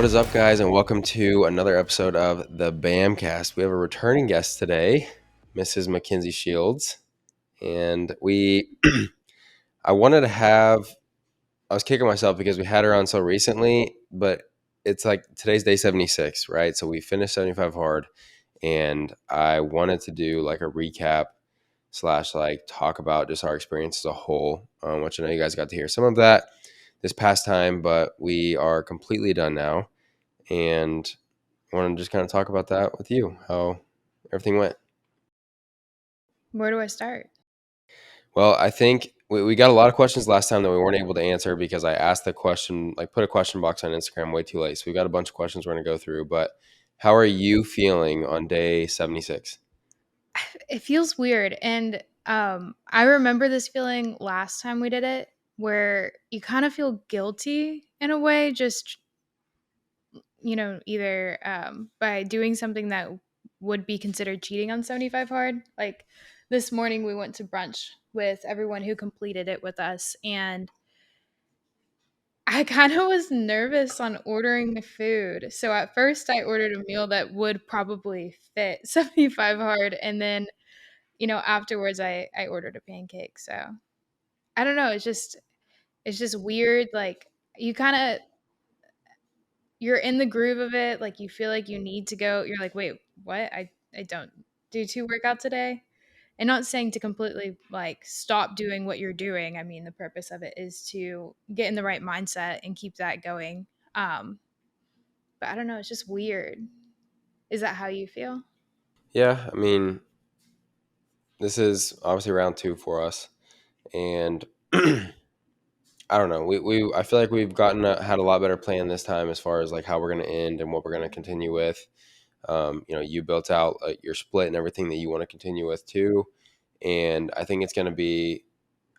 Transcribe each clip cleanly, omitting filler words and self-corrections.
What is up, guys, and welcome to another episode of the Bamcast. We have a returning guest today, Mrs. McKenzie Shields, and I wanted to have. I was kicking myself because we had her on so recently, but it's like today's day 76, right? So we finished 75 hard, and I wanted to do like a recap slash like talk about just our experience as a whole, which I know you guys got to hear some of that this past time, but we are completely done now, and I want to just kind of talk about that with you, how everything went. Where do I start? Well, I think we got a lot of questions last time that we weren't able to answer because I asked the question, like put a question box on Instagram way too late. So we got a bunch of questions we're going to go through. But how are you feeling on day 76? It feels weird. And I remember this feeling last time we did it, where you kind of feel guilty in a way, just, either by doing something that would be considered cheating on 75 hard. Like this morning, we went to brunch with everyone who completed it with us. And I kind of was nervous on ordering the food. So at first, I ordered a meal that would probably fit 75 hard. And then afterwards I ordered a pancake. So I don't know. It's just weird. Like you kind of you're in the groove of it. Like you feel like you need to go. You're like, wait, what? I don't do two workouts a day. And not saying to completely like stop doing what you're doing. I mean, the purpose of it is to get in the right mindset and keep that going. But I don't know. It's just weird. Is that how you feel? Yeah, I mean, this is obviously round two for us. And I don't know. I feel like we've had a lot better plan this time as far as like how we're going to end and what we're going to continue with. You built out your split and everything that you want to continue with too. And I think it's going to be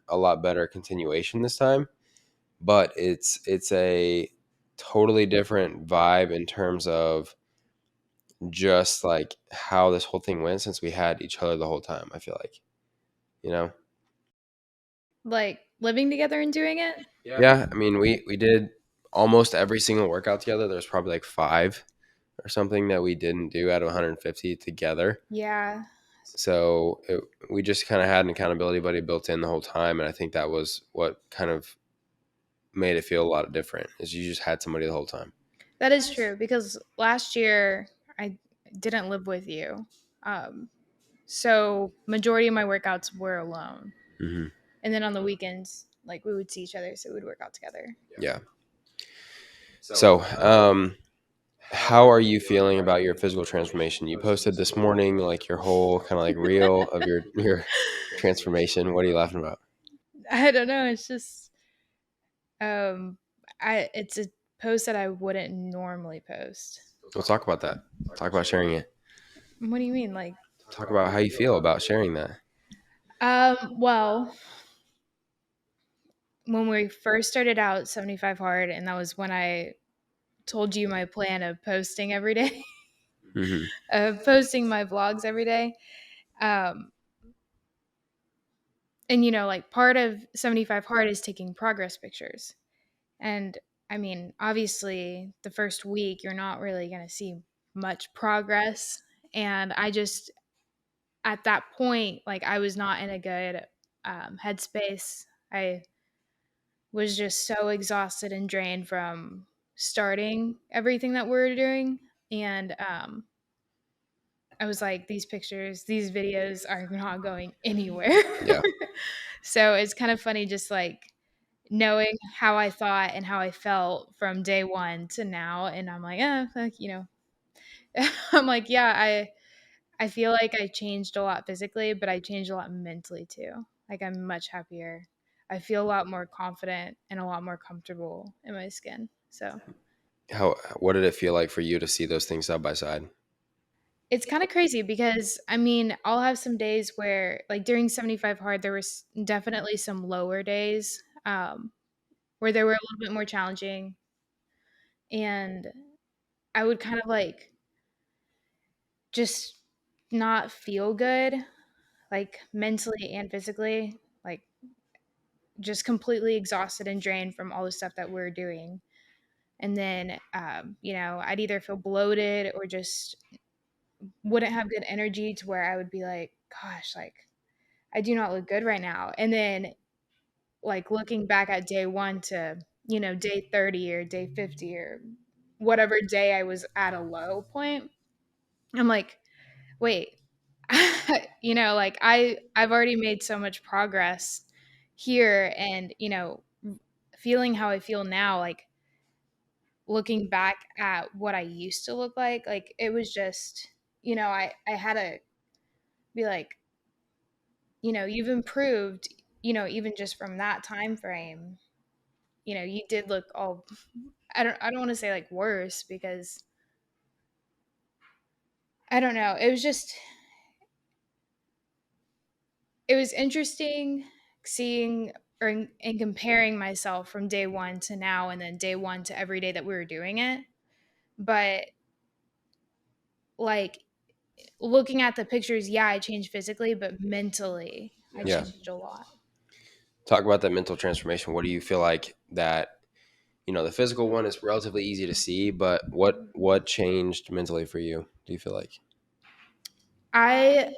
a lot better continuation this time, but it's a totally different vibe in terms of just like how this whole thing went since we had each other the whole time. I feel like, you know. Like living together and doing it? Yeah, I mean, we did almost every single workout together. There's probably like 5 or something that we didn't do out of 150 together. Yeah. So we just kind of had an accountability buddy built in the whole time, and I think that was what kind of made it feel a lot different. Is you just had somebody the whole time. That is true because last year I didn't live with you. Um, so majority of my workouts were alone. Hmm. And then on the weekends, like we would see each other, so we'd work out together. Yeah. So, how are you feeling about your physical transformation? You posted this morning like your whole kind of like reel of your transformation. What are you laughing about? I don't know. It's just it's a post that I wouldn't normally post. We'll talk about that. Talk about sharing it. What do you mean? Like Talk about how you feel about sharing that. well, when we first started out 75 hard, and that was when I told you my plan of posting every day, Hmm. of posting my vlogs every day. Um, and like part of 75 hard is taking progress pictures. And I mean, obviously, the first week you're not really going to see much progress. And I just, at that point, like I was not in a good headspace. I was just so exhausted and drained from starting everything that we're doing. And I was like, these pictures, these videos are not going anywhere. Yeah. So it's kind of funny just like knowing how I thought and how I felt from day one to now. And I'm like, I'm like, yeah, I feel like I changed a lot physically, but I changed a lot mentally too. Like I'm much happier. I feel a lot more confident and a lot more comfortable in my skin. So What did it feel like for you to see those things side by side? it's kind of crazy because I mean, I'll have some days where, like during 75 hard, there was definitely some lower days where they were a little bit more challenging. And I would kind of like just not feel good, like mentally and physically, like just completely exhausted and drained from all the stuff that we're doing. And then, I'd either feel bloated or just wouldn't have good energy to where I would be like, gosh, like I do not look good right now. And then like looking back at day one to, day 30 or day 50 or whatever day I was at a low point, I'm like, wait, like I've already made so much progress here, and feeling how I feel now, like looking back at what I used to look like it was just, I had to be like, you've improved, even just from that time frame. You did look all, I don't want to say like worse, because I don't know. It was interesting seeing or and comparing myself from day one to now, and then day one to every day that we were doing it. But like looking at the pictures, yeah, I changed physically, but mentally, I Yeah. changed a lot. Talk about that mental transformation. What do you feel like that, the physical one is relatively easy to see, but what changed mentally for you, do you feel like? I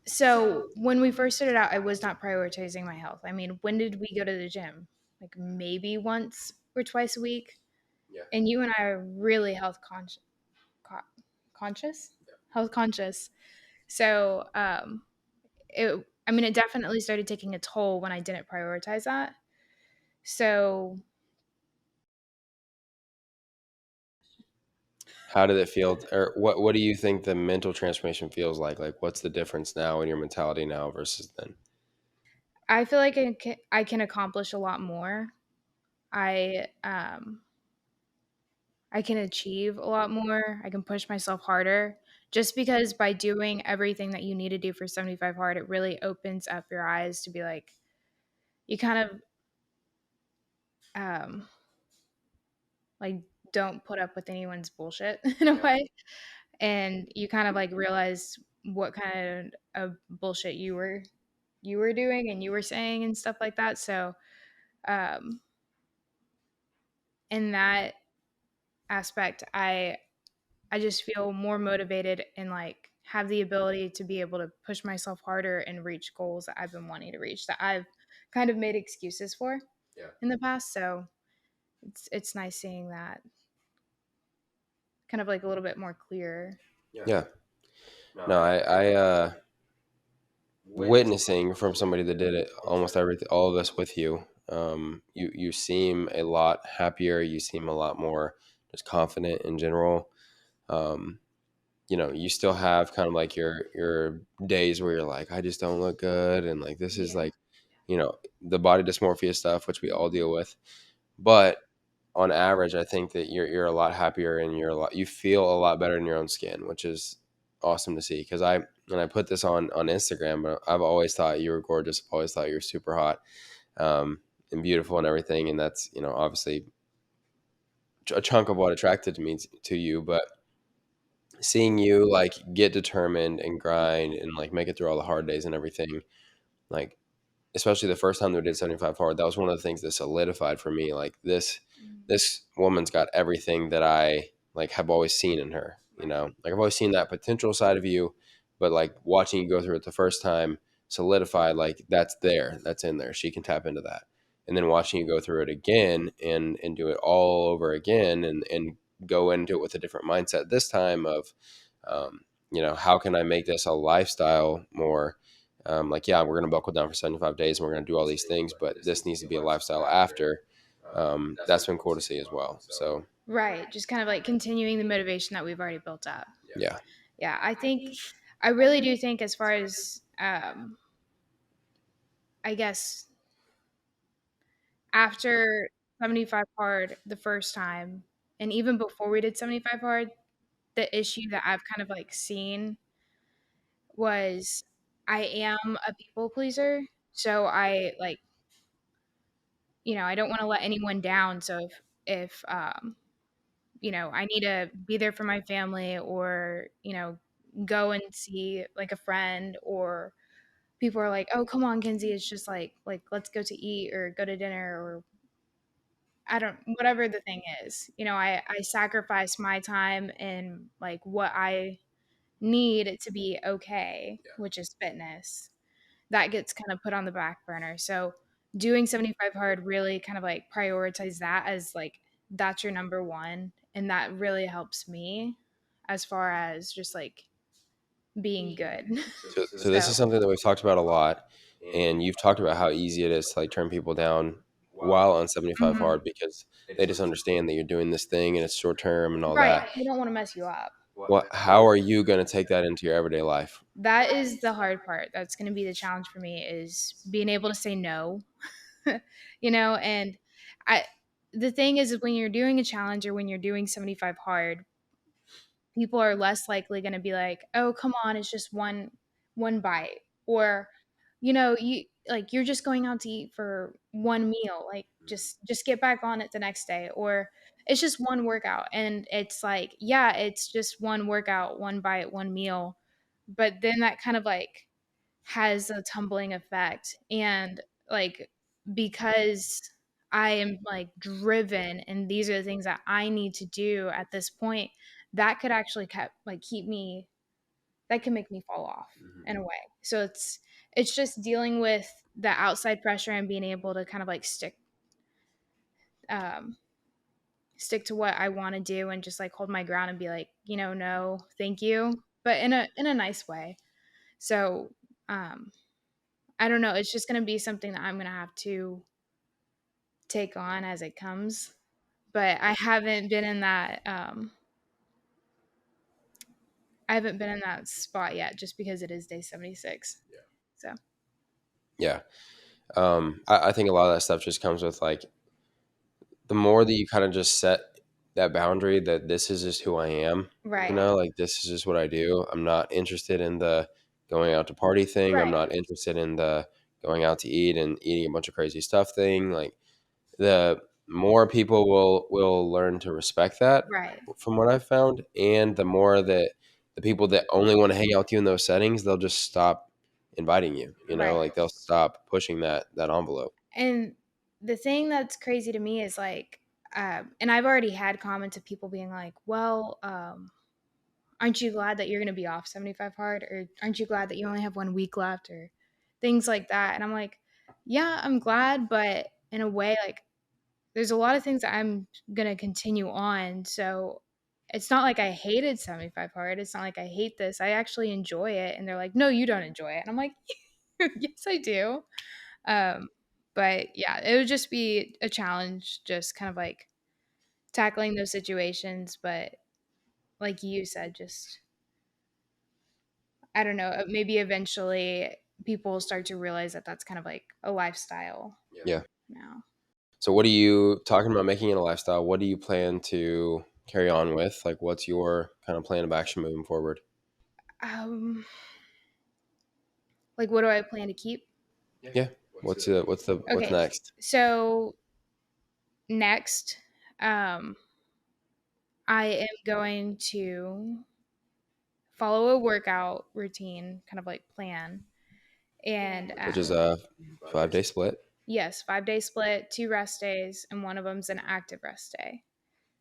So when we first started out, I was not prioritizing my health. I mean, when did we go to the gym? Like maybe once or twice a week. Yeah. And you and I are really conscious, health conscious. So, it definitely started taking a toll when I didn't prioritize that. So How did it feel, or what do you think the mental transformation feels like? Like, what's the difference now in your mentality now versus then? I feel like I can accomplish a lot more. I I can achieve a lot more. I can push myself harder, just because by doing everything that you need to do for 75 hard, it really opens up your eyes to be like, you kind of um, like don't put up with anyone's bullshit in a Yeah. way. And you kind of like realize what kind of bullshit you were doing and you were saying and stuff like that. So, um, in that aspect, I just feel more motivated and like have the ability to be able to push myself harder and reach goals that I've been wanting to reach, that I've kind of made excuses for Yeah. in the past. So it's nice seeing that kind of like a little bit more clear. Yeah. Yeah. No, I witnessing from somebody that did it, almost everything, all of this with you. You seem a lot happier. You seem a lot more just confident in general. Um, you still have kind of like your days where you're like, I just don't look good, and like this is Yeah. like, the body dysmorphia stuff, which we all deal with. But on average, I think that you're a lot happier, and you feel a lot better in your own skin, which is awesome to see. Because I put this on Instagram, but I've always thought you were gorgeous. I've always thought you were super hot, and beautiful and everything. And that's obviously a chunk of what attracted me to you. But seeing you like get determined and grind and like make it through all the hard days and everything, like especially the first time they did 75 hard, that was one of the things that solidified for me, like this woman's got everything that I like have always seen in her, like I've always seen that potential side of you, but like watching you go through it the first time solidified, like that's in there, she can tap into that. And then watching you go through it again and do it all over again, and go into it with a different mindset this time of how can I make this a lifestyle more, like, yeah, we're going to buckle down for 75 days and we're going to do all these things, but this needs to be a lifestyle after. That's been cool to see as well. So, Right. Just kind of like continuing the motivation that we've already built up. yeah, Yeah. I really do think, as far as, I guess, after 75 hard the first time, and even before we did 75 hard, the issue that I've kind of like seen was I am a people pleaser. So I like, I don't want to let anyone down. So if I need to be there for my family, or, go and see like a friend, or people are like, "Oh, come on, Kenzie, it's just like let's go to eat or go to dinner," or I don't whatever the thing is. I sacrifice my time and like what I need to be okay, which is fitness. That gets kind of put on the back burner. So doing 75 hard really kind of like prioritize that as like that's your number one. And that really helps me as far as just like being good. So this So is something that we've talked about a lot, and you've talked about how easy it is to like turn people down while on 75 mhm. hard because they just understand that you're doing this thing and it's short term and all Right. that. They don't want to mess you up. Well, how are you going to take that into your everyday life? That is the hard part. That's going to be the challenge for me is being able to say no. And I the thing is when you're doing a challenge or when you're doing 75 hard, people are less likely going to be like, "Oh, come on, it's just one bite." Or you like you're just going out to eat for one meal, like just get back on it the next day, or it's just one workout and it's like, yeah, it's just one workout, one bite, one meal. But then that kind of like has a tumbling effect and like because I am like driven and these are the things that I need to do at this point, that could actually keep me, that can make me fall off in a way. So it's just dealing with the outside pressure and being able to kind of like um stick to what I want to do and just like hold my ground and be like, no, thank you, but in a nice way. So um I don't know. It's just going to be something that I'm going to have to take on as it comes. But I haven't been in that spot yet just because it is day 76. So, Yeah. I think a lot of that stuff just comes with like the more that you kind of just set that boundary that this is just who I am, right. like this is just what I do. I'm not interested in the going out to party thing. I'm Right. not interested in the going out to eat and eating a bunch of crazy stuff thing. Like the more people will learn to respect that Right. from what I've found, and the more that the people that only want to hang out with you in those settings, they'll just stop inviting you. Right. Like they'll stop pushing that envelope. And the thing that's crazy to me is like, and I've already had comments of people being like, well, aren't you glad that you're going to be off 75 hard? Or aren't you glad that you only have 1 week left? Or things like that. And I'm like, yeah, I'm glad. But in a way, like, there's a lot of things that I'm going to continue on. So it's not like I hated 75 hard. It's not like I hate this. I actually enjoy it. And they're like, no, you don't enjoy it. And I'm like, yes, I do. Um, but yeah, it would just be a challenge, just kind of like tackling those situations. But like you said, just, I don't know, maybe eventually people will start to realize that that's kind of like a lifestyle Yeah. now. So what are you talking about making it a lifestyle? What do you plan to carry on with? Like what's your kind of plan of action moving forward? Um, like, what do I plan to keep? Yeah. What's Okay, next? so next, I am going to follow a workout routine, kind of like plan. And Which is a 5 day split. yes, 5 day split, 2 rest days, and one of them's an active rest day.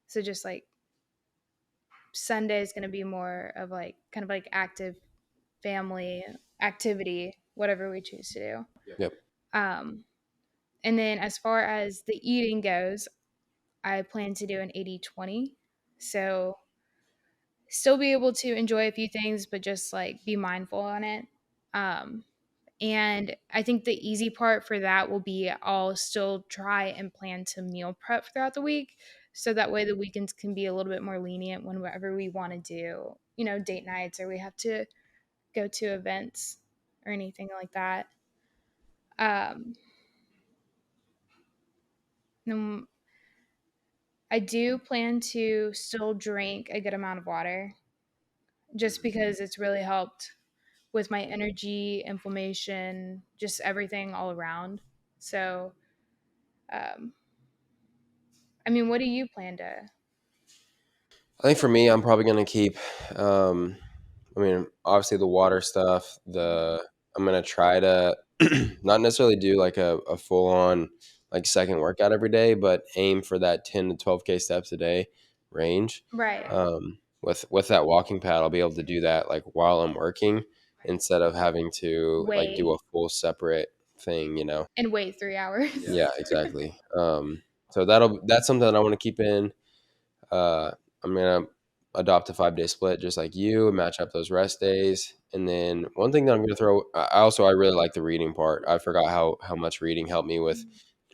So just like Sunday is going to be more of like kind of like active family activity, whatever we choose to do. Yep. Um, and then as far as the eating goes, I plan to do an 80/20. So still be able to enjoy a few things, but just like be mindful on it. Um, and I think the easy part for that will be I'll still try and plan to meal prep throughout the week. So that way the weekends can be a little bit more lenient whenever we want to do, date nights or we have to go to events or anything like that. Um, um, I do plan to still drink a good amount of water just because it's really helped with my energy, inflammation, just everything all around. So, um, I mean, what do you plan to? I think for me, I'm probably gonna keep. Um, I mean, obviously the water stuff. I'm gonna try to not necessarily do like a full on like second workout every day, but aim for that 10 to 12K steps a day range. Right. With that walking pad, I'll be able to do that like while I'm working instead of having to like do Wait a full separate thing, you know. and wait 3 hours. Yeah, exactly. So that's something that I want to keep in. I'm gonna adopt a 5 day split just like you, and match up those rest days. And then one thing that I'm gonna throw, I really like the reading part. I forgot how much reading helped me with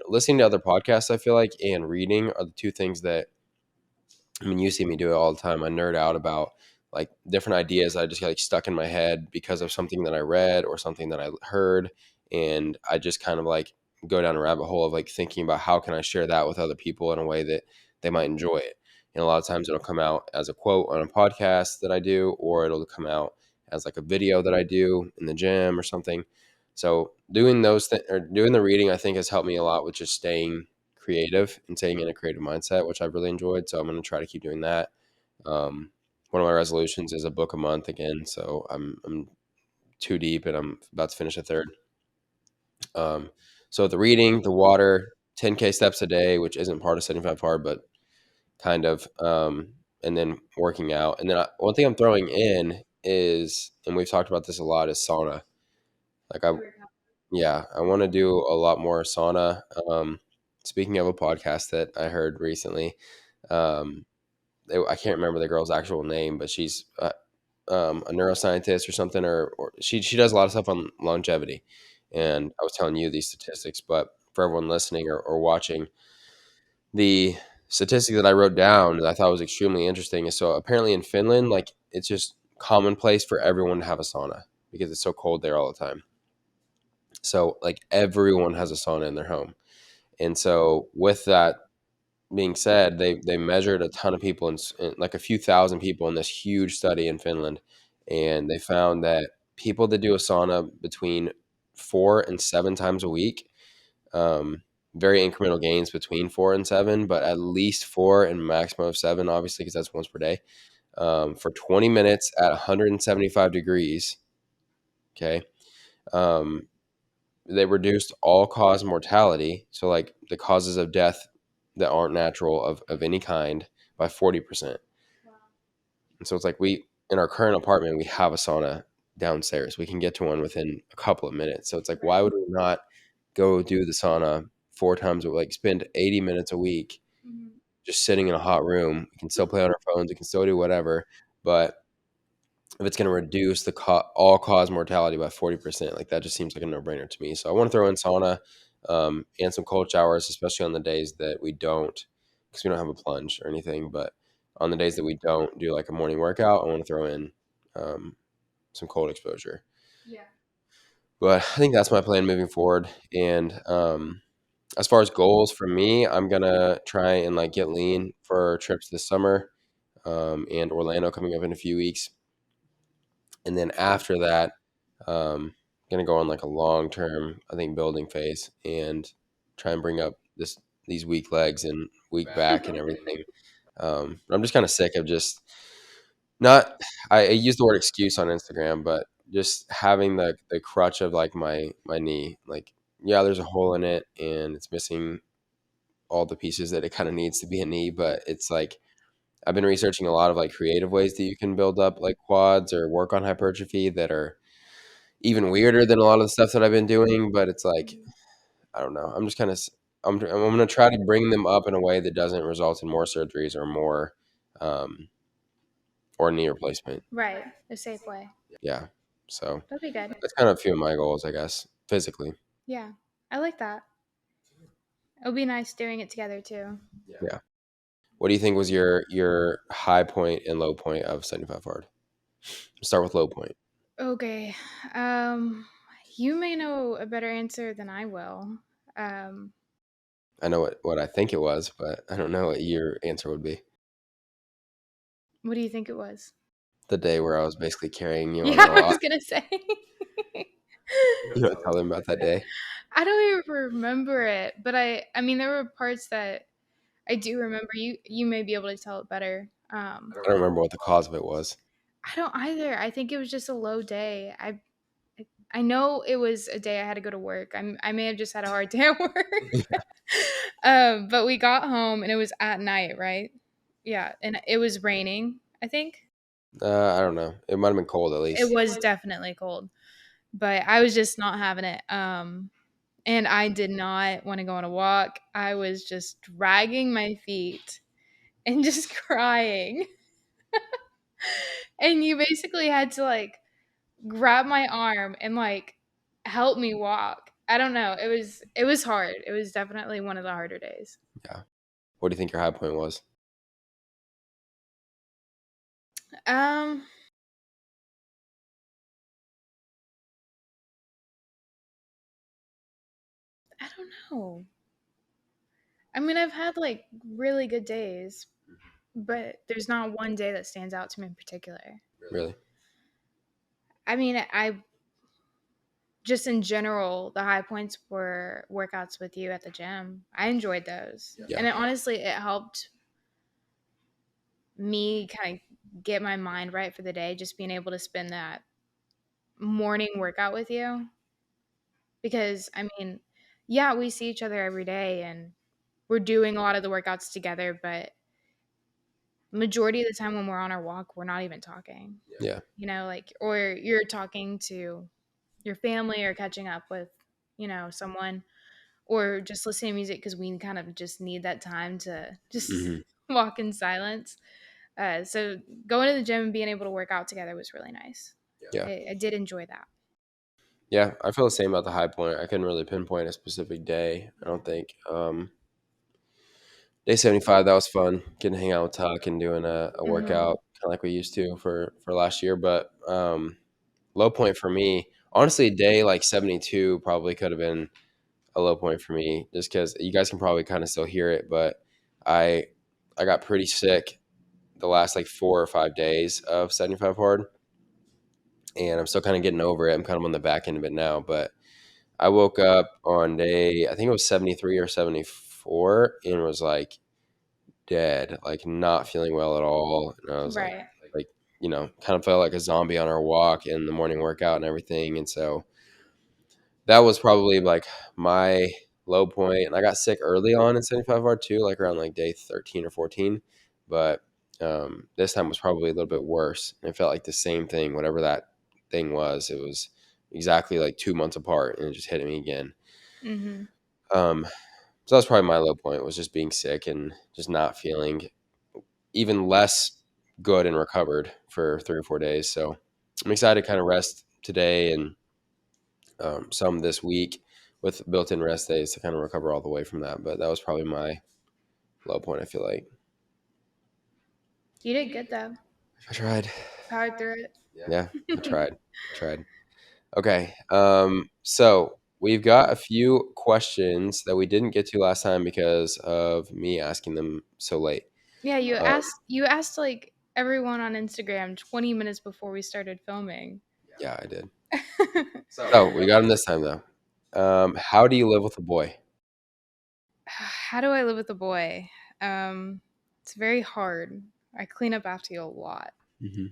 listening to other podcasts. I feel like and reading are the two things that, I mean, you see me do it all the time. I nerd out about like different ideas that I just get like stuck in my head because of something that I read or something that I heard, and I just kind of like go down a rabbit hole of like thinking about how can I share that with other people in a way that they might enjoy it. And a lot of times it'll come out as a quote on a podcast that I do, or it'll come out as like a video that I do in the gym or something. So doing those or doing the reading, I think has helped me a lot with just staying creative and staying in a creative mindset, which I've really enjoyed. So I'm going to try to keep doing that. One of my resolutions is a book a month again. So I'm two deep and I'm about to finish a third. Um, so the reading, the water, 10K steps a day, which isn't part of 75 hard, but kind of, and then working out. And then one thing I'm throwing in is, and we've talked about this a lot, is sauna. Like yeah, I want to do a lot more sauna. Speaking of a podcast that I heard recently, um, I can't remember the girl's actual name, but she's a neuroscientist or something, or she does a lot of stuff on longevity. And I was telling you these statistics, but for everyone listening or watching, the statistic that I wrote down that I thought was extremely interesting is, so apparently in Finland, like it's just commonplace for everyone to have a sauna because it's so cold there all the time. So like everyone has a sauna in their home. And so with that being said, they measured a ton of people in like a few thousand people in this huge study in Finland, and they found that people that do a sauna between 4 and 7 times a week, um, very incremental gains between 4 and 7, but at least 4 and maximum of 7, obviously, because that's once per day, for 20 minutes at 175 degrees. Okay. Um, they reduced all cause mortality, so like the causes of death that aren't natural of any kind, by 40%. And so it's like we in our current apartment we have a sauna downstairs. We can get to one within a couple of minutes. So it's like why would we not go do the sauna 4 times a week, like spend 80 minutes a week just sitting in a hot room. We can still play on our phones, we can still do whatever, but if it's going to reduce the all cause mortality by 40%, like that just seems like a no brainer to me. So I want to throw in sauna, and some cold showers, especially on the days that we don't, because we don't have a plunge or anything. But on the days that we don't do like a morning workout, I want to throw in um, some cold exposure. But I think that's my plan moving forward. And as far as goals for me, I'm gonna try and like get lean for trips this summer, and Orlando coming up in a few weeks. And then after that, gonna go on like a long term, I think, building phase and try and bring up these weak legs and weak back and everything. But I'm just kind of sick of just not. I use the word excuse on Instagram, but just having the crutch of like my knee. Like, yeah, there's a hole in it and it's missing all the pieces that it kind of needs to be a knee, but it's like I've been researching a lot of like creative ways that you can build up like quads or work on hypertrophy that are even weirder than a lot of the stuff that I've been doing. But it's like, I don't know. I'm just kind of, I'm going to try to bring them up in a way that doesn't result in more surgeries or more, um, or knee replacement. Right. A safe way. Yeah. So That'd be good. that's kind of a few of my goals, I guess, physically. Yeah. I like that. It'll be nice doing it together too. Yeah. What do you think was your high point and low point of 75 hard? Start with low point. Okay. Um, you may know a better answer than I will. Um, I know what I think it was, but I don't know what your answer would be. what do you think it was? The day where I was basically carrying you on Yeah, a I rock. was gonna say. You know, tell them about that day. I don't even remember it, but I mean there were parts that I do remember. You may be able to tell it better. I don't remember what the cause of it was. I don't either. I think it was just a low day. I know it was a day I had to go to work. I may have just had a hard day at work. But we got home and it was at night, right? Yeah, and it was raining, I think. I don't know. It might have been cold at It least. was definitely cold, but I was just not having it. And I did not want to go on a walk. I was just dragging my feet and just crying. And you basically had to like grab my arm and like help me walk. I don't know. It was hard. It was definitely one of the harder days. Yeah. What do you think your high point was? Um, I don't know. I mean, I've had like really good days, but there's not one day that stands out to me in particular. Really? I mean, I just in general, the high points were workouts with you at the gym. I enjoyed those. Yeah. And honestly, it helped me kind of get my mind right for the day, just being able to spend that morning workout with you. Because, I mean, yeah, we see each other every day and we're doing a lot of the workouts together, but majority of the time when we're on our walk, we're not even talking. Yeah. Like, or you're talking to your family or catching up with, someone, or just listening to music because we kind of just need that time to just Hmm. walk in silence. So going to the gym and being able to work out together was really nice. Yeah. I did enjoy that. Yeah. I feel the same about the high point. I couldn't really pinpoint a specific day. I don't think. Day 75, that was fun. Getting to hang out with Tuck and doing a Hmm. workout kind of like we used to for last year. But low point for me, honestly, day like 72 probably could have been a low point for me, just because you guys can probably kind of still hear it. But I I got pretty sick the last like 4 or 5 days of 75 hard, and I'm still kind of getting over it. I'm kind of on the back end of it now, but I woke up on day, I think it was 73 or 74, and was like dead, like not feeling well at all. And I was Right. like, kind of felt like a zombie on our walk in the morning workout and everything. And so that was probably like my low point. And I got sick early on in 75 hard too, like around like day 13 or 14. But this time was probably a little bit worse. And it felt like the same thing, whatever that thing was. It was exactly like 2 months apart, and it just hit me again. Hmm. Um, so that was probably my low point, was just being sick and just not feeling even less good and recovered for 3 or 4 days. So I'm excited to kind of rest today and some this week with built-in rest days to kind of recover all the way from that. But that was probably my low point, I feel like. You did good though. I tried. Powered through Yeah, I it. tried. I tried. Okay. So we've got a few questions that we didn't get to last time because of me asking them so late. Yeah, you Uh, asked like everyone on Instagram 20 minutes before we started filming. yeah, I did. So we got them this time though. How do you live with a boy? How do I live with a boy? It's very hard. I clean up after you a lot. Hmm.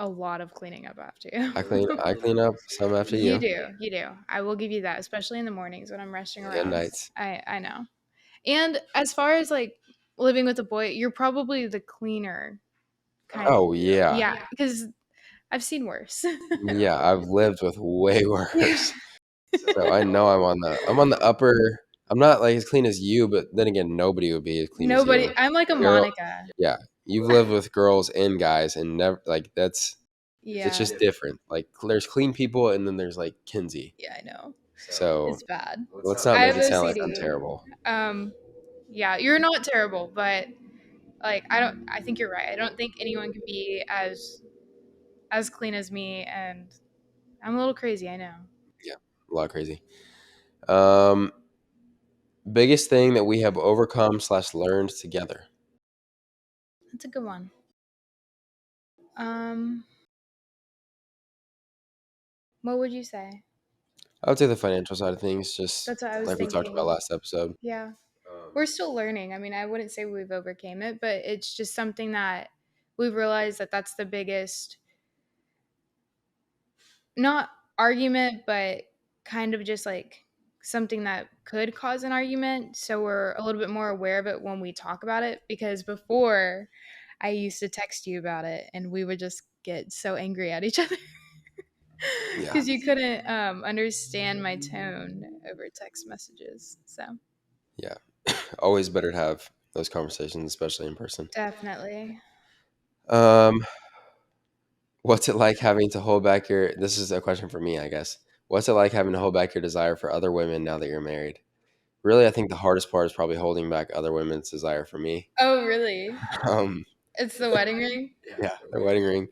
A lot of cleaning up after you. I clean up some after You you, do. You do. I will give you that, especially in the mornings when I'm rushing and around. nights. I know. And as far as like living with a boy, you're probably the cleaner kind of. Oh yeah, Yeah, because I've seen worse. yeah. I've lived with way worse, so I know I'm on the upper. I'm not like as clean as you, but then again, nobody would be as clean as Nobody. you. I'm like a Girl, Monica. yeah, you've lived with girls and guys, and never like it's Yeah. just different. Like there's clean people, and then there's like Kenzie. Yeah, I know. So It's bad. let's not I make have it sound like I'm OCD. terrible. Um, yeah, you're not terrible, but like I don't. I think you're right. I don't think anyone can be as clean as me, and I'm a little crazy. I know. Yeah, a lot crazy. Um, Biggest thing that we have overcome/learned together. That's a good one. Um, what would you say? I would say the financial side of things, just That's what I was like we talked about thinking. last episode. Yeah, we're still learning. I mean, I wouldn't say we've overcame it, but it's just something that we've realized that that's the biggest, not argument, but kind of just like something that could cause an argument. So we're a little bit more aware of it when we talk about it, because before I used to text you about it and we would just get so angry at each other Yeah. because you couldn't understand my tone over text messages. So Yeah. Always better to have those conversations, especially in person. definitely. Um, what's it like having to hold back your, this is a question for me, I guess. What's it like having to hold back your desire for other women now that you're married? Really, I think the hardest part is probably holding back other women's desire for me. Oh, really? Um, It's the wedding ring? yeah, the wedding ring.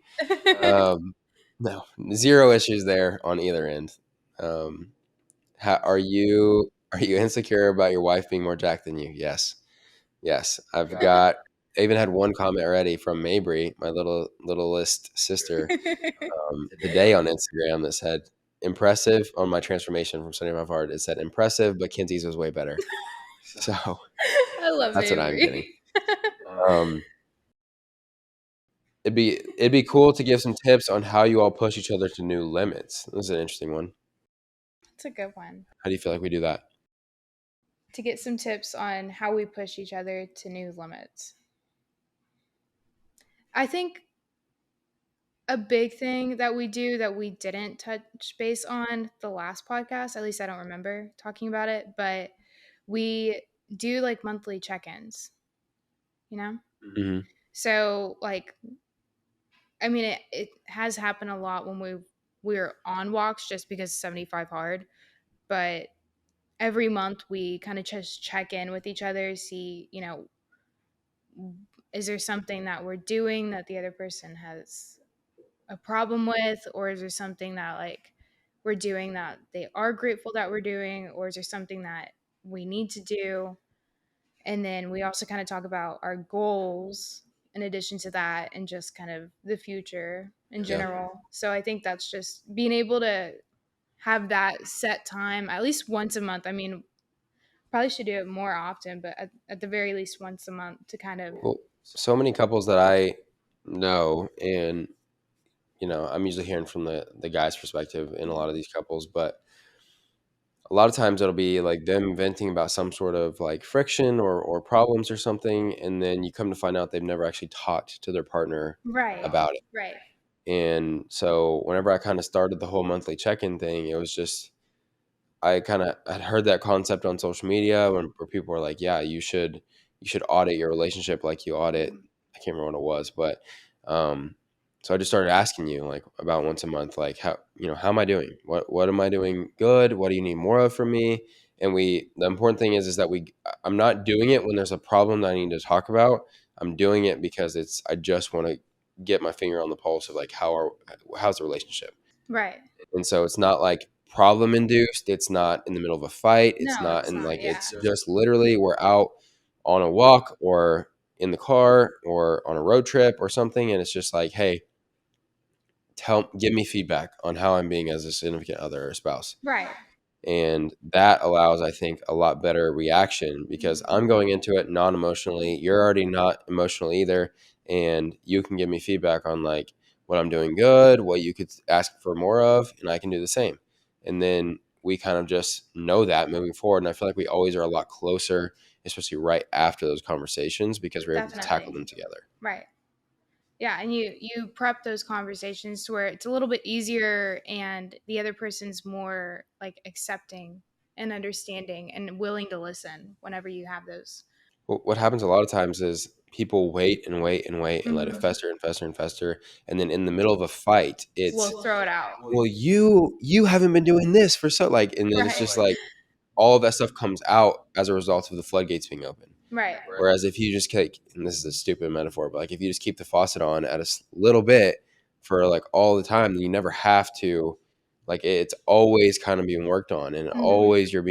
Um, no, zero issues there on either end. Um, are you insecure about your wife being more jacked than you? Yes. Yes. I even had one comment already from Mabry, my littlest sister, today on Instagram that said impressive on my transformation from 75 hard. It said impressive, but Kenzie's was way better. So I love that's what I'm getting. Mabry. Um, it'd be cool to give some tips on how you all push each other to new limits. This is an interesting one. That's a good one. How do you feel like we do that? To get some tips on how we push each other to new limits. I think a big thing that we do that we didn't touch base on the last podcast, at least I don't remember talking about it, but we do like monthly check-ins, you know? Hmm. So like, I mean, it has happened a lot when we're on walks just because 75 hard, but every month we kind of just check in with each other, see, is there something that we're doing that the other person has a problem with, or is there something that like we're doing that they are grateful that we're doing, or is there something that we need to do? And then we also kind of talk about our goals in addition to that, and just kind of the future in Yeah. general. So I think that's just being able to have that set time at least once a month. I mean, probably should do it more often, but at the very least once a month to kind of. Well, so many couples that I know, and I'm usually hearing from the guy's perspective in a lot of these couples, but a lot of times it'll be like them venting about some sort of like friction or problems or something, and then you come to find out they've never actually talked to their partner Right, about it. right. And so whenever I kind of started the whole monthly check-in thing, it was just I kind of had heard that concept on social media where people were like, "Yeah, you should audit your relationship like you audit." I can't remember what it was, but um, so I just started asking you like about once a month, like how am I doing? What am I doing good? What do you need more of from me? And the important thing is that I'm not doing it when there's a problem that I need to talk about. I'm doing it because I just want to get my finger on the pulse of like how's the relationship. Right. And so it's not like problem induced. It's not in the middle of a fight. It's No, not it's in not. like Yeah. it's just literally we're out on a walk or in the car or on a road trip or something, and it's just like, hey, give me feedback on how I'm being as a significant other or spouse. Right. And that allows, I think, a lot better reaction because I'm going into it non-emotionally. You're already not emotional either, and you can give me feedback on like what I'm doing good, what you could ask for more of, and I can do the same. And then we kind of just know that moving forward. And I feel like we always are a lot closer, especially right after those conversations because we're able to tackle Definitely. them together. Right. Yeah, and you prep those conversations to where it's a little bit easier and the other person's more like accepting and understanding and willing to listen whenever you have those. What happens a lot of times is people wait and wait and wait and let it Mhm. fester and fester and fester, and then in the middle of a fight, it's We'll throw it out. well, you haven't been doing this for so like, and then it's Right. just like all of that stuff comes out as a result of the floodgates being open. Right. Whereas if you just keep, and this is a stupid metaphor, but like if you just keep the faucet on at a little bit for like all the time, then you never have to. Like it's always kind of being worked on, and Mhm. always you're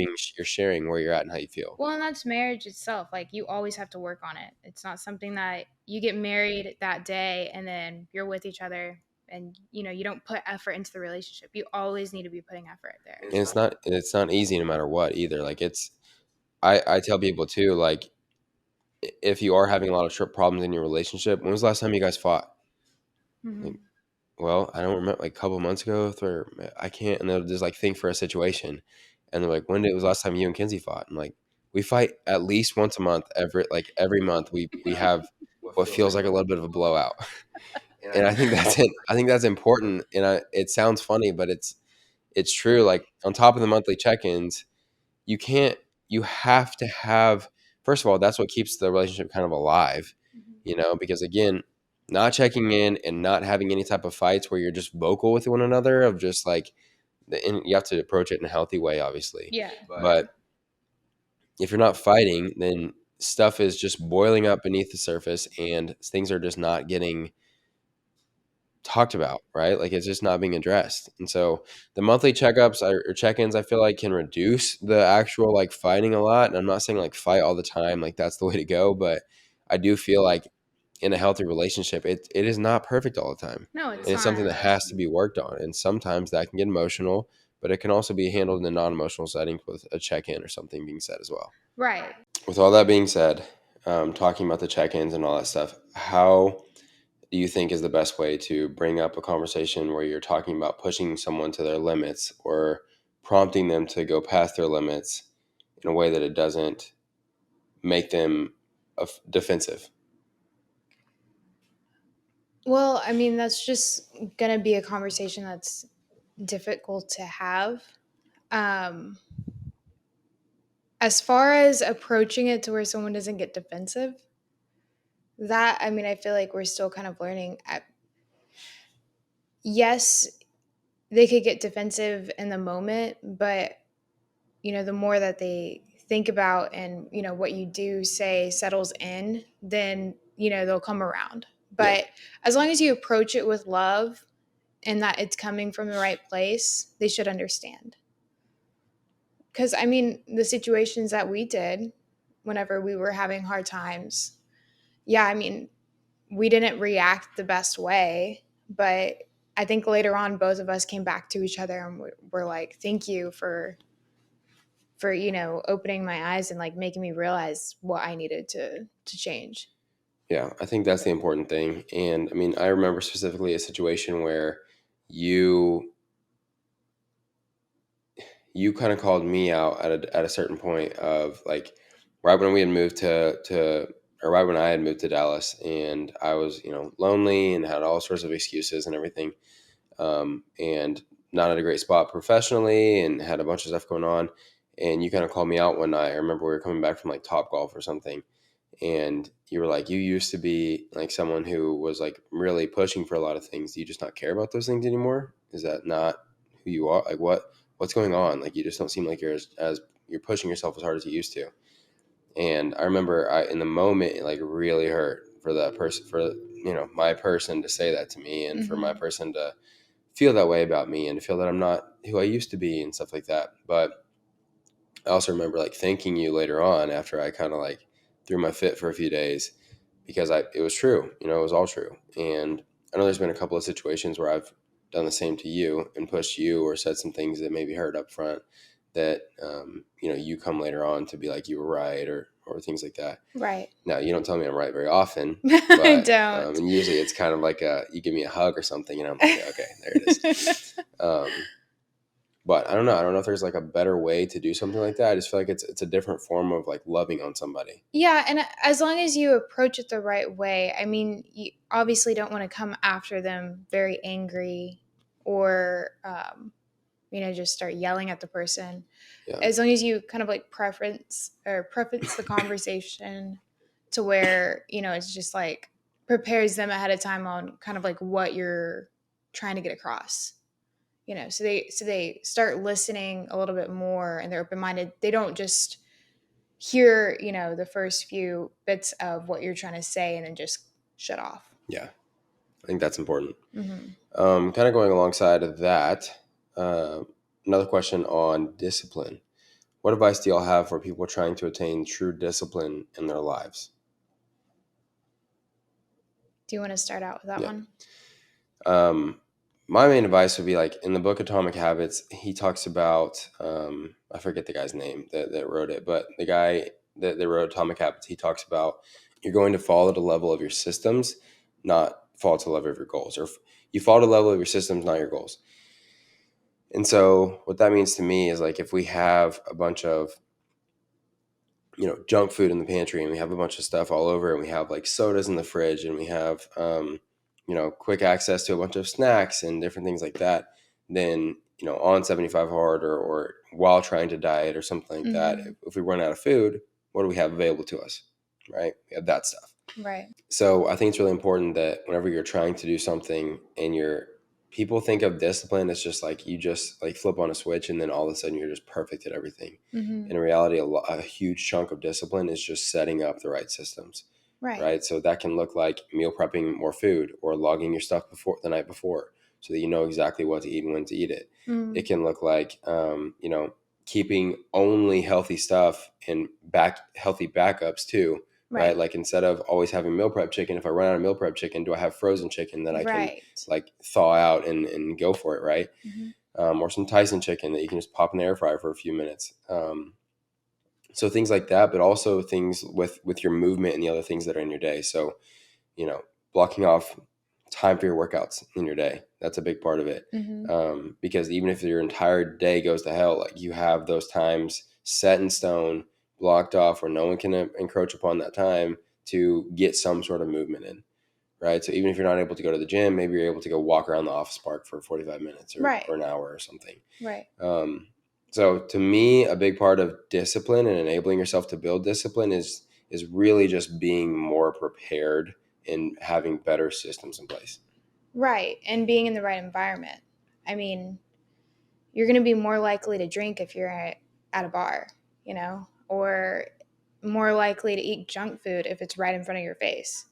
sharing where you're at and how you feel. Well, and that's marriage itself. Like you always have to work on it. It's not something that you get married that day and then you're with each other and you don't put effort into the relationship. You always need to be putting effort there. And it's not easy no matter what either. Like I tell people too, like if you are having a lot of problems in your relationship, when was the last time you guys fought? Mm-hmm. Like, well, I don't remember, like a couple months ago, or I can't. And they'll just like think for a situation, and they're like, was the last time you and Kenzie fought? I'm like, we fight at least once a month. Every month we have what feels like a little bit of a blowout, and I think that's it. I think that's important, and it sounds funny, but it's true. Like on top of the monthly check-ins, you can't. You have to have. First of all, that's what keeps the relationship kind of alive, because again, not checking in and not having any type of fights where you're just vocal with one another of just like, and you have to approach it in a healthy way, obviously. Yeah. But if you're not fighting, then stuff is just boiling up beneath the surface and things are just not getting talked about, right? Like it's just not being addressed. And so the monthly checkups or check-ins, I feel like can reduce the actual like fighting a lot. And I'm not saying like fight all the time, like that's the way to go, but I do feel like in a healthy relationship, it is not perfect all the time. No, And it's it's something not. that has to be worked on. And sometimes that can get emotional, but it can also be handled in a non-emotional setting with a check-in or something being said as well. Right. With all that being said, talking about the check-ins and all that stuff, how do you think is the best way to bring up a conversation where you're talking about pushing someone to their limits or prompting them to go past their limits in a way that it doesn't make them defensive? Well, I mean, that's just going to be a conversation that's difficult to have. Um, as far as approaching it to where someone doesn't get defensive, that, I mean, I feel like we're still kind of learning. Yes, they could get defensive in the moment, but, the more that they think about and, what you do say settles in, then, they'll come around. Yeah. But as long as you approach it with love and that it's coming from the right place, they should understand. Because, I mean, the situations that we did whenever we were having hard times, yeah, I mean, we didn't react the best way, but I think later on, both of us came back to each other and we're like, thank you for opening my eyes and like making me realize what I needed to change. Yeah, I think that's the important thing. And I mean, I remember specifically a situation where you you kind of called me out at a certain point of like right when we had moved to or right when I had moved to Dallas and I was, lonely and had all sorts of excuses and everything. And not at a great spot professionally and had a bunch of stuff going on. And you kind of called me out one night. I remember we were coming back from like Top Golf or something. And you were like, you used to be like someone who was like really pushing for a lot of things. Do you just not care about those things anymore? Is that not who you are? Like what's going on? Like you just don't seem like you're as you're pushing yourself as hard as you used to. And I remember in the moment it like really hurt for that person, for my person to say that to me, and for my person to feel that way about me and feel that I'm not who I used to be and stuff like that. But I also remember like thanking you later on after I kind of like threw my fit for a few days because it was true, it was all true. And I know there's been a couple of situations where I've done the same to you and pushed you or said some things that maybe hurt up front that, you come later on to be like, you were right or things like that. Right. Now you don't tell me I'm right very often, I but don't. and usually it's kind of like you give me a hug or something and I'm like, yeah, okay, there it is. But I don't know. I don't know if there's like a better way to do something like that. I just feel like it's a different form of like loving on somebody. Yeah, and as long as you approach it the right way, I mean, you obviously don't want to come after them very angry or, just start yelling at the person. Yeah. As long as you kind of like preference the conversation to where, it's just like prepares them ahead of time on kind of like what you're trying to get across. So they start listening a little bit more and they're open-minded. They don't just hear, the first few bits of what you're trying to say and then just shut off. Yeah. I think that's important. Mm-hmm. Kind of going alongside of that, uh, another question on discipline. What advice do y'all have for people trying to attain true discipline in their lives? Do you want to start out with that Yeah. one? My main advice would be like in the book Atomic Habits, he talks about I forget the guy's name that wrote it, but the guy that they wrote Atomic Habits, he talks about you're going to fall at a level of your systems, not fall to the level of your goals, or you fall to the level of your systems, not your goals. And so what that means to me is like if we have a bunch of junk food in the pantry and we have a bunch of stuff all over and we have like sodas in the fridge and we have quick access to a bunch of snacks and different things like that, then on 75 hard or while trying to diet or something like that, Mm-hmm. if we run out of food, what do we have available to us? Right, we have that stuff. Right. So I think it's really important that whenever you're trying to do something and people think of discipline as just like you just like flip on a switch and then all of a sudden you're just perfect at everything. Mm-hmm. In reality, a huge chunk of discipline is just setting up the right systems, Right. right? So that can look like meal prepping more food or logging your stuff before the night before so that you know exactly what to eat and when to eat it. Mm. It can look like, keeping only healthy stuff and healthy backups too, right? Right. Like instead of always having meal prep chicken, if I run out of meal prep chicken, do I have frozen chicken that I can Right. like thaw out and go for it, right? Mm-hmm. Or some Tyson chicken that you can just pop in the air fryer for a few minutes. So things like that, but also things with your movement and the other things that are in your day. So blocking off time for your workouts in your day. That's a big part of it. Mm-hmm. Because even if your entire day goes to hell, like you have those times set in stone, blocked off where no one can encroach upon that time to get some sort of movement in, right? So even if you're not able to go to the gym, maybe you're able to go walk around the office park for 45 minutes Right. or an hour or something. Right. So to me, a big part of discipline and enabling yourself to build discipline is really just being more prepared and having better systems in place. Right. And being in the right environment. I mean, you're going to be more likely to drink if you're at a bar, or more likely to eat junk food if it's right in front of your face.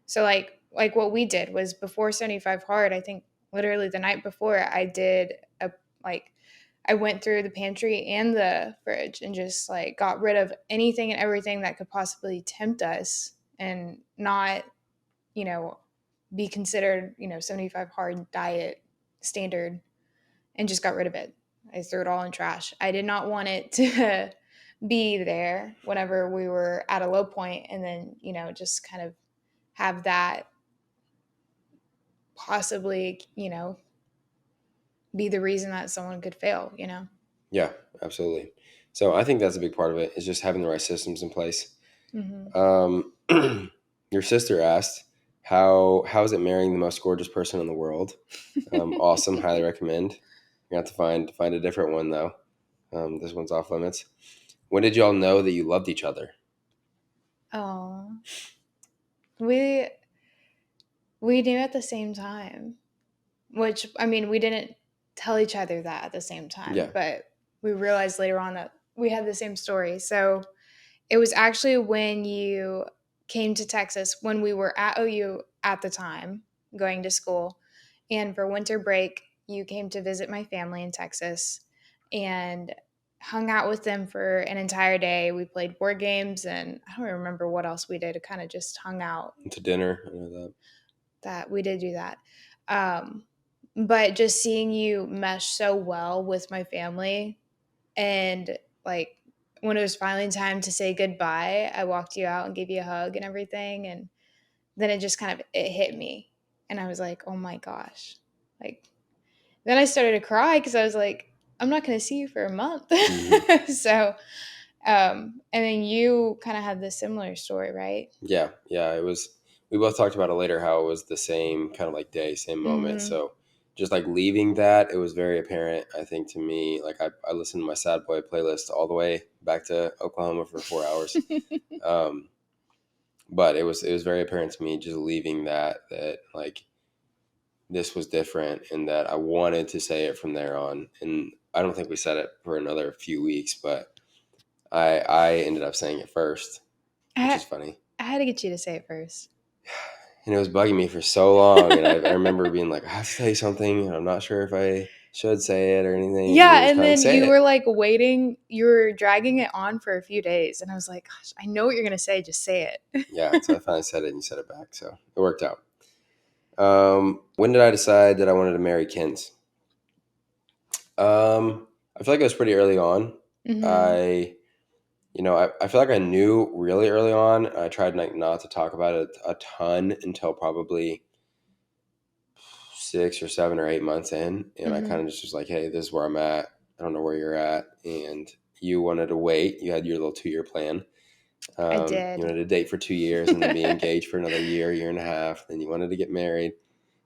So like what we did was before 75 hard, I think literally the night before I did a like I went through the pantry and the fridge and just like got rid of anything and everything that could possibly tempt us and not, you know, be considered, 75 hard diet standard, and just got rid of it. I threw it all in trash. I did not want it to be there whenever we were at a low point and then, just kind of have that possibly, be the reason that someone could fail. Yeah, absolutely. So I think that's a big part of it is just having the right systems in place. Mm-hmm. Um, your sister asked, how is it marrying the most gorgeous person in the world? Awesome, highly recommend. You have to find a different one though. This one's off limits. When did y'all know that you loved each other? Oh, we we knew at the same time, which I mean, we didn't tell each other that at the same time, Yeah, but we realized later on that we had the same story. So it was actually when you came to Texas when we were at OU at the time, going to school. And for winter break, you came to visit my family in Texas and hung out with them for an entire day. We played board games and I don't remember what else we did. It kind of just hung out. to dinner. I know that. That we did do that. Um, but just seeing you mesh so well with my family, and like when it was finally time to say goodbye, I walked you out and gave you a hug and everything. And then it just kind of it hit me. And I was like, oh my gosh. Like then I started to cry because I was like, I'm not gonna see you for a month. Hmm. So and then you kind of had this similar story, right? Yeah. It was. We both talked about it later how it was the same kind of like day, same moment. Mm-hmm. So just like leaving that, it was very apparent. I think to me, like I listened to my Sad Boy playlist all the way back to Oklahoma for 4 hours. Um, but it was very apparent to me just leaving that like this was different and that I wanted to say it from there on. And I don't think we said it for another few weeks, but I ended up saying it first, which I, is funny. I had to get you to say it first. And it was bugging me for so long. And I remember being like, I have to tell you something. And I'm not sure if I should say it or anything. And you're Yeah, just and kind of like, then say you were it. like waiting, you were dragging it on for a few days, and I was like, gosh, I know what you're gonna say, just say it. Yeah. So I finally said it and you said it back. So it worked out. When did I decide that I wanted to marry Kenz? I feel like it was pretty early on. Mm-hmm. I I feel like I knew really early on. I tried like not to talk about it a ton until probably 6 or 7 or 8 months in, and I kind Mm-hmm. of just was like, "Hey, this is where I'm at. I don't know where you're at," and you wanted to wait. You had your little 2 year plan. I You did. wanted to date for 2 years and then be engaged for another year, year and a half. Then you wanted to get married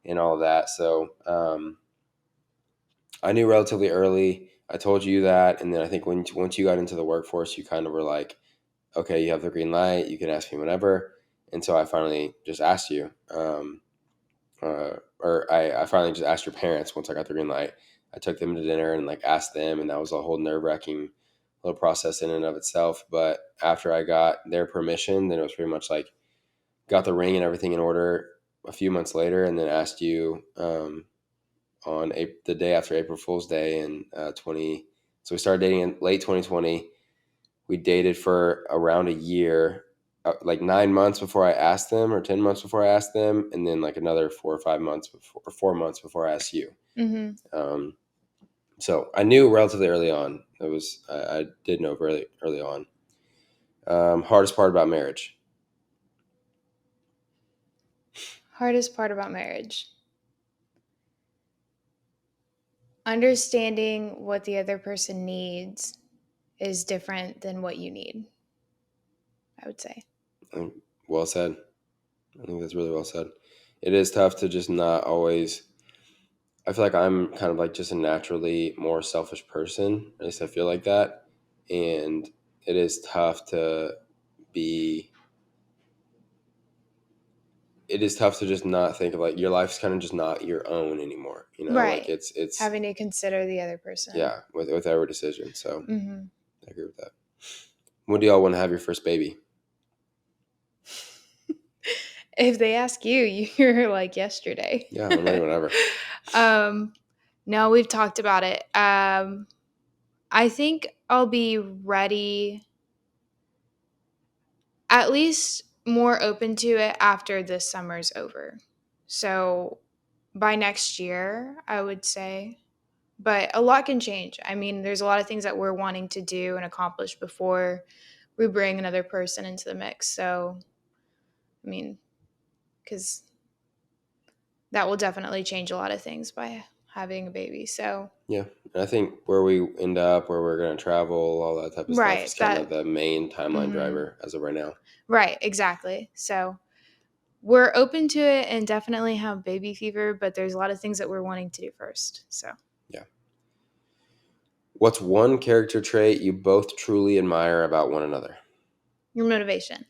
and all of that. So I knew relatively early. I told you that, and then I think once you got into the workforce, you kind of were like, "Okay, you have the green light. You can ask me whenever." And so I finally just asked you, or I finally just asked your parents once I got the green light. I took them to dinner and like asked them, and that was a whole nerve wracking little process in and of itself. But after I got their permission, then it was pretty much like got the ring and everything in order a few months later, and then asked you on the day after April Fool's Day in 20. So we started dating in late 2020. We dated for around a year, like 9 months before I asked them, or 10 months before I asked them, and then like another 4 or 5 months before, or 4 months before I asked you. Mm-hmm. Um, so I knew relatively early on. I did know really early on. Hardest part about marriage. Hardest part about marriage. Understanding what the other person needs is different than what you need, I would say. Well said. I think that's really well said. It is tough to just not always. I feel like I'm kind of like just a naturally more selfish person. At least I feel like that, and it is tough to be it is tough to just not think of like your life's kind of just not your own anymore. Like Right. it's Having to consider the other person. yeah, with every decision. So Mm-hmm. I agree with that. When do y'all want to have your first baby? If they ask you, you're like yesterday. Yeah, I'm ready whenever. um, no, we've talked about it. I think I'll be ready, at least more open to it after this summer's over. So by next year, I would say. But a lot can change. I mean, there's a lot of things that we're wanting to do and accomplish before we bring another person into the mix. So, I mean, because that will definitely change a lot of things by having a baby. So, Yeah, and I think where we end up, where we're going to travel, all that type of stuff is right, kind of that, the main timeline mhm, driver as of right now. right, exactly. So, we're open to it and definitely have baby fever, but there's a lot of things that we're wanting to do first. So, Yeah. What's one character trait you both truly admire about one another? your motivation.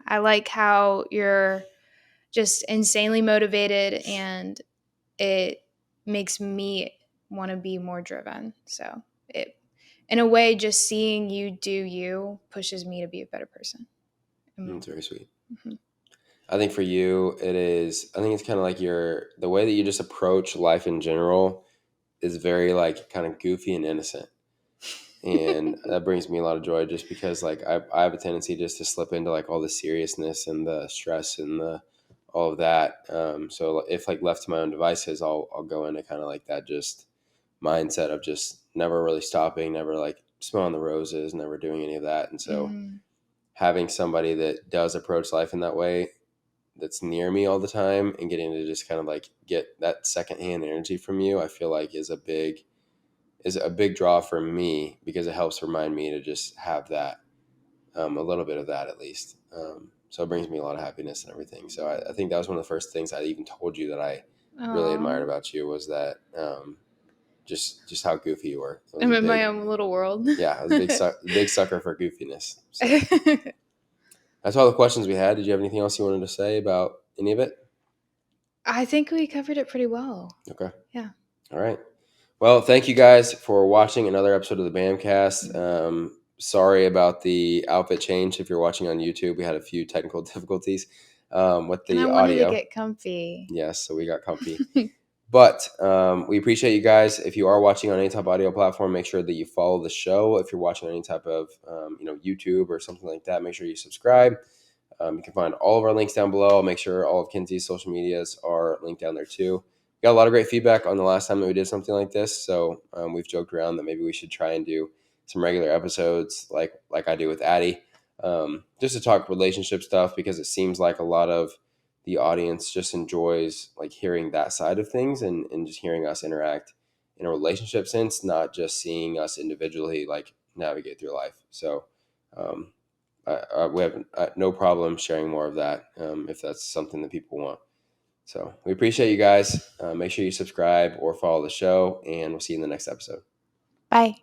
I like how you're just insanely motivated and it makes me want to be more driven. So it, in a way, just seeing you do you pushes me to be a better person. It's very sweet. Mm-hmm. I think for you, it is. I think it's kind of like the way that you just approach life in general is very like kind of goofy and innocent, and that brings me a lot of joy. Just because like I have a tendency just to slip into like all the seriousness and the stress and the all of that. So if like left to my own devices, I'll go into kind of like that just mindset of just never really stopping, never like smelling the roses, never doing any of that. And so Mm-hmm. having somebody that does approach life in that way that's near me all the time and getting to just kind of like get that secondhand energy from you, I feel like is a big draw for me because it helps remind me to just have that a little bit of that at least. So it brings me a lot of happiness and everything. So I think that was one of the first things I even told you that I really admired Oh, about you was that just how goofy you were. It was I'm a in my big own little world. yeah, I was a big sucker for goofiness. So that's all the questions we had. Did you have anything else you wanted to say about any of it? I think we covered it pretty well. Okay. Yeah. All right. Well, thank you guys for watching another episode of the Bamcast. Sorry about the outfit change. If you're watching on YouTube, we had a few technical difficulties with And I the wanted to audio. get comfy. Yes, so we got comfy. But we appreciate you guys. If you are watching on any type of audio platform, make sure that you follow the show. If you're watching on any type of YouTube or something like that, make sure you subscribe. You can find all of our links down below. I'll make sure all of Kenzie's social medias are linked down there too. Got a lot of great feedback on the last time that we did something like this. So we've joked around that maybe we should try and do some regular episodes like I do with Addie, just to talk relationship stuff, because it seems like a lot of the audience just enjoys like hearing that side of things, and just hearing us interact in a relationship sense, not just seeing us individually like navigate through life. So um, we have no problem sharing more of that, if that's something that people want. So we appreciate you guys. Make sure you subscribe or follow the show, and we'll see you in the next episode. Bye.